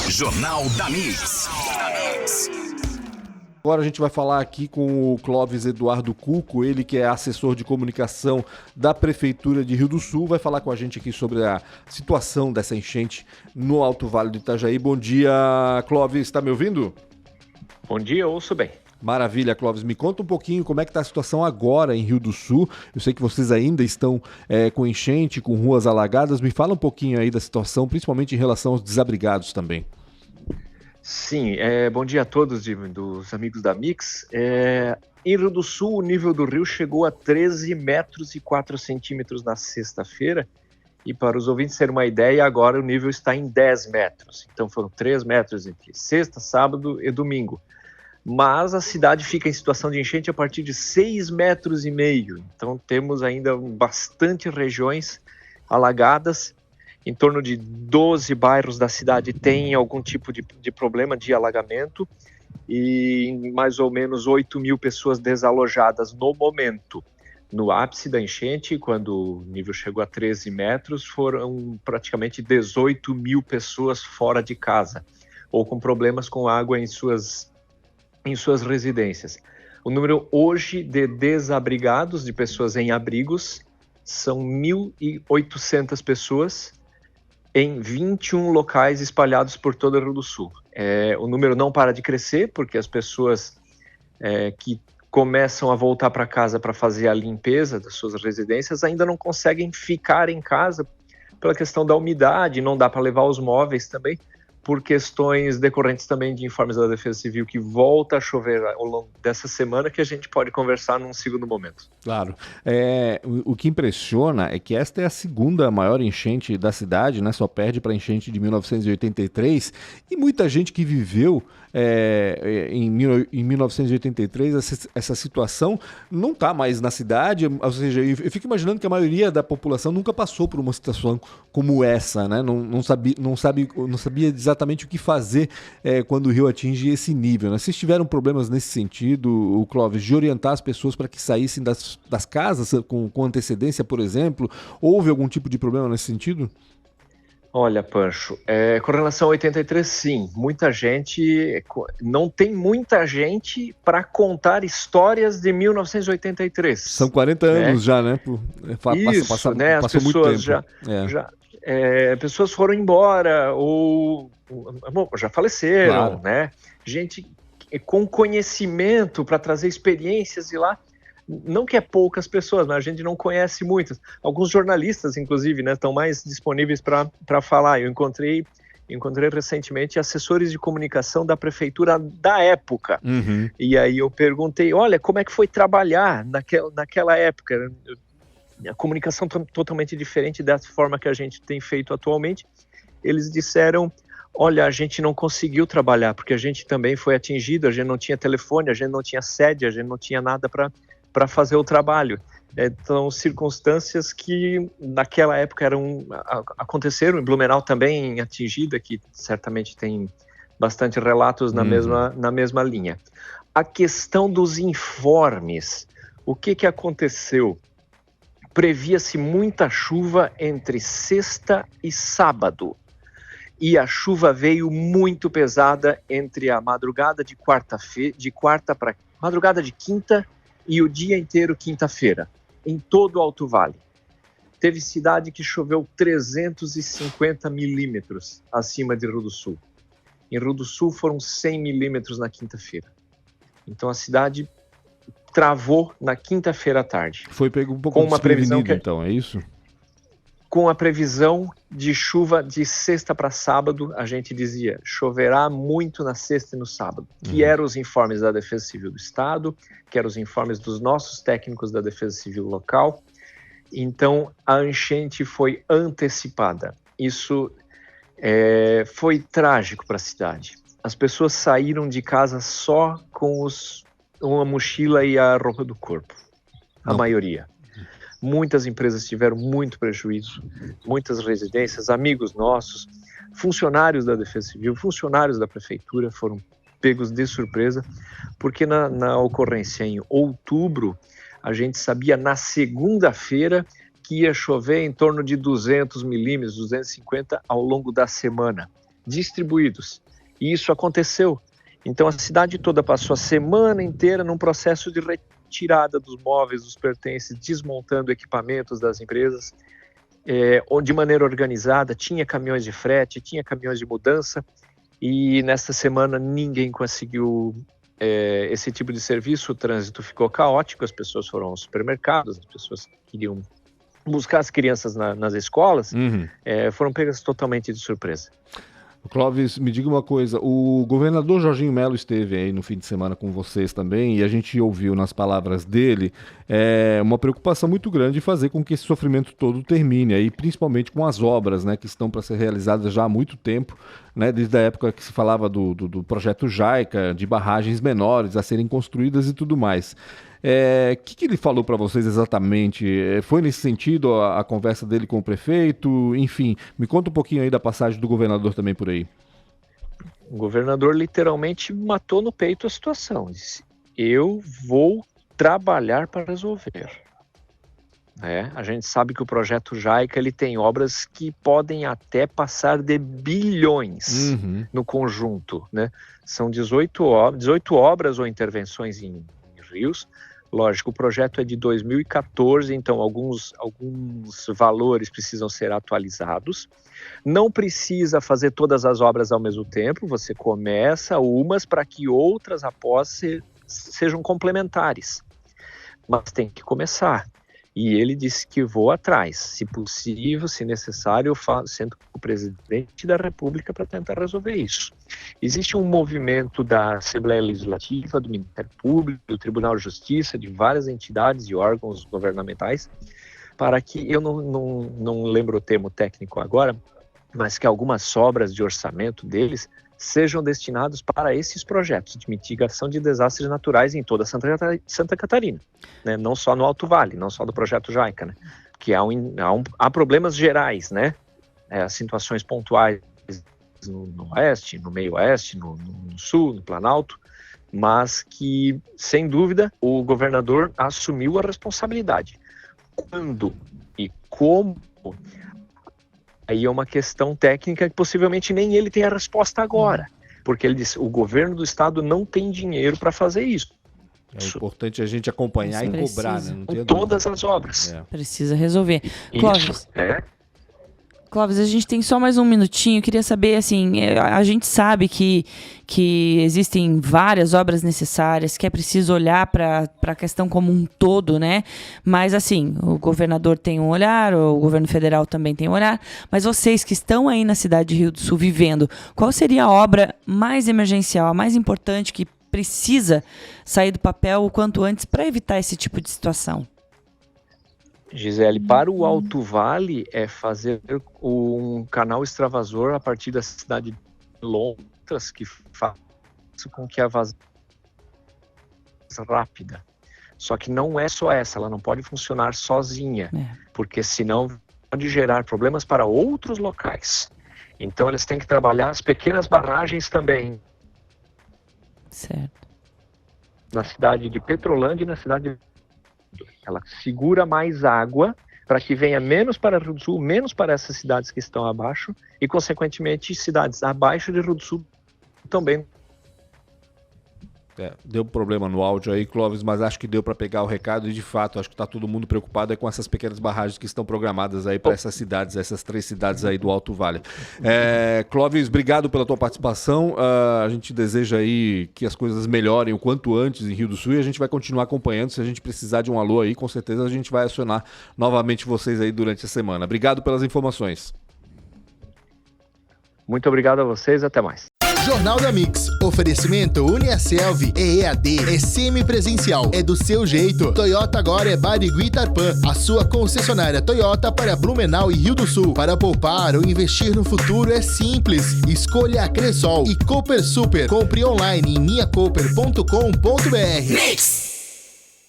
Jornal da Mix. Agora a gente vai falar aqui com o Clóvis Eduardo Cuco, ele que é assessor de comunicação da Prefeitura de Rio do Sul, vai falar com a gente aqui sobre a situação dessa enchente no Alto Vale do Itajaí. Bom dia, Clóvis, está me ouvindo? Bom dia, ouço bem. Maravilha, Clóvis. Me conta um pouquinho como é que está a situação agora em Rio do Sul. Eu sei que vocês ainda estão com enchente, com ruas alagadas. Me fala um pouquinho aí da situação, principalmente em relação aos desabrigados também. Sim, bom dia a todos dos amigos da Mix. Em Rio do Sul, o nível do rio chegou a 13 metros e 4 centímetros na sexta-feira. E para os ouvintes terem uma ideia, agora o nível está em 10 metros. Então foram 3 metros entre sexta, sábado e domingo. Mas a cidade fica em situação de enchente a partir de 6,5 metros. Então temos ainda bastante regiões alagadas. Em torno de 12 bairros da cidade têm algum tipo de problema de alagamento e mais ou menos 8 mil pessoas desalojadas no momento. No ápice da enchente, quando o nível chegou a 13 metros, foram praticamente 18 mil pessoas fora de casa ou com problemas com água em suas residências. O número hoje de desabrigados, de pessoas em abrigos, são 1.800 pessoas em 21 locais espalhados por todo o Rio do Sul. O número não para de crescer, porque as pessoas que começam a voltar para casa para fazer a limpeza das suas residências ainda não conseguem ficar em casa pela questão da umidade, não dá para levar os móveis também, por questões decorrentes também de informes da Defesa Civil, que volta a chover ao longo dessa semana, que a gente pode conversar num segundo momento. Claro. O que impressiona é que esta é a segunda maior enchente da cidade, né? Só perde para a enchente de 1983, e muita gente que viveu em 1983 essa situação não está mais na cidade, ou seja, eu fico imaginando que a maioria da população nunca passou por uma situação como essa, né? Não sabia exatamente o que fazer quando o rio atinge esse nível, né? Vocês tiveram problemas nesse sentido, o Clóvis, de orientar as pessoas para que saíssem das casas com antecedência, por exemplo? Houve algum tipo de problema nesse sentido? Olha, Pancho, com relação a 83, sim, muita gente, não tem muita gente para contar histórias de 1983. São 40 anos já, né? Isso, né? As pessoas pessoas foram embora ou já faleceram, claro, né? Gente com conhecimento para trazer experiências de lá. Não que é poucas pessoas, mas a gente não conhece muitas. Alguns jornalistas, inclusive, né, estão mais disponíveis para falar. Eu encontrei recentemente assessores de comunicação da prefeitura da época. Uhum. E aí eu perguntei, olha, como é que foi trabalhar naquela época? A comunicação totalmente diferente da forma que a gente tem feito atualmente. Eles disseram, olha, a gente não conseguiu trabalhar, porque a gente também foi atingido, a gente não tinha telefone, a gente não tinha sede, a gente não tinha nada para fazer o trabalho. Então, circunstâncias que naquela época aconteceram, em Blumenau também atingida, que certamente tem bastante relatos na mesma linha. A questão dos informes, o que aconteceu? Previa-se muita chuva entre sexta e sábado, e a chuva veio muito pesada entre a madrugada de quarta para madrugada de quinta e o dia inteiro quinta-feira, em todo o Alto Vale. Teve cidade que choveu 350 milímetros acima de Rio do Sul. Em Rio do Sul foram 100 milímetros na quinta-feira. Então a cidade travou na quinta-feira à tarde. Foi pego um pouco desprevenido, então, é isso? Com a previsão de chuva de sexta para sábado, a gente dizia, choverá muito na sexta e no sábado, que eram os informes da Defesa Civil do Estado, que eram os informes dos nossos técnicos da Defesa Civil local. Então, a enchente foi antecipada. Isso foi trágico para a cidade. As pessoas saíram de casa só com uma mochila e a roupa do corpo, a maioria. Muitas empresas tiveram muito prejuízo, muitas residências, amigos nossos, funcionários da Defesa Civil, funcionários da Prefeitura foram pegos de surpresa, porque na ocorrência em outubro, a gente sabia na segunda-feira que ia chover em torno de 200 milímetros, 250 ao longo da semana. distribuídos. E isso aconteceu. Então a cidade toda passou a semana inteira num processo de retirada dos móveis, dos pertences, desmontando equipamentos das empresas, de maneira organizada. Tinha caminhões de frete, tinha caminhões de mudança, e nesta semana ninguém conseguiu esse tipo de serviço. O trânsito ficou caótico, as pessoas foram aos supermercados, as pessoas queriam buscar as crianças nas escolas, foram pegas totalmente de surpresa. Clóvis, me diga uma coisa, o governador Jorginho Melo esteve aí no fim de semana com vocês também, e a gente ouviu nas palavras dele uma preocupação muito grande em fazer com que esse sofrimento todo termine, aí, principalmente com as obras, né, que estão para ser realizadas já há muito tempo, né, desde a época que se falava do projeto JAICA, de barragens menores a serem construídas e tudo mais. Que ele falou para vocês exatamente? Foi nesse sentido a conversa dele com o prefeito? Enfim, me conta um pouquinho aí da passagem do governador também por aí. O governador literalmente matou no peito a situação. Disse: eu vou trabalhar para resolver. A gente sabe que o projeto JAICA ele tem obras que podem até passar de bilhões no conjunto, né? São 18 obras ou intervenções em rios. Lógico, o projeto é de 2014, então alguns valores precisam ser atualizados. Não precisa fazer todas as obras ao mesmo tempo, você começa umas para que outras após sejam complementares. Mas tem que começar. E ele disse que vou atrás, se possível, se necessário, eu sento com o presidente da República para tentar resolver isso. Existe um movimento da Assembleia Legislativa, do Ministério Público, do Tribunal de Justiça, de várias entidades e órgãos governamentais, para que, eu não lembro o termo técnico agora, mas que algumas sobras de orçamento deles sejam destinados para esses projetos de mitigação de desastres naturais em toda Santa Catarina, né? Não só no Alto Vale, não só do projeto JAICA, né? Que há problemas gerais, né? Situações pontuais no oeste, no meio oeste, no sul, no Planalto, mas que, sem dúvida, o governador assumiu a responsabilidade. Quando e como, aí é uma questão técnica que possivelmente nem ele tem a resposta agora, porque ele disse: o governo do estado não tem dinheiro para fazer isso. É importante a gente acompanhar e cobrar, né? Não tem todas as obras. Precisa resolver. Clóvis, a gente tem só mais um minutinho. Queria saber, assim, a gente sabe que existem várias obras necessárias, que é preciso olhar para a questão como um todo, né? Mas, assim, o governador tem um olhar, o governo federal também tem um olhar, mas vocês que estão aí na cidade de Rio do Sul vivendo, qual seria a obra mais emergencial, a mais importante que precisa sair do papel o quanto antes para evitar esse tipo de situação? Gisele, para o Alto Vale é fazer um canal extravasor a partir da cidade de Lontras, que faz com que a vazão seja rápida. Só que não é só essa, ela não pode funcionar sozinha, porque senão pode gerar problemas para outros locais. Então eles têm que trabalhar as pequenas barragens também. Certo. Na cidade de Petrolândia e na cidade de... Ela segura mais água para que venha menos para Rio do Sul, menos para essas cidades que estão abaixo e, consequentemente, cidades abaixo de Rio do Sul também. Deu problema no áudio aí, Clóvis, mas acho que deu para pegar o recado e, de fato, acho que está todo mundo preocupado com essas pequenas barragens que estão programadas aí para essas cidades, essas 3 cidades aí do Alto Vale. Clóvis, obrigado pela tua participação. A gente deseja aí que as coisas melhorem o quanto antes em Rio do Sul e a gente vai continuar acompanhando. Se a gente precisar de um alô aí, com certeza a gente vai acionar novamente vocês aí durante a semana. Obrigado pelas informações. Muito obrigado a vocês, até mais. Jornal da Mix. Oferecimento UniaSelv. É EAD. É semipresencial. É do seu jeito. Toyota agora é Barigui e Tarpan. A sua concessionária Toyota para Blumenau e Rio do Sul. Para poupar ou investir no futuro é simples. Escolha a Cressol e Cooper Super. Compre online em minhacooper.com.br. Mix.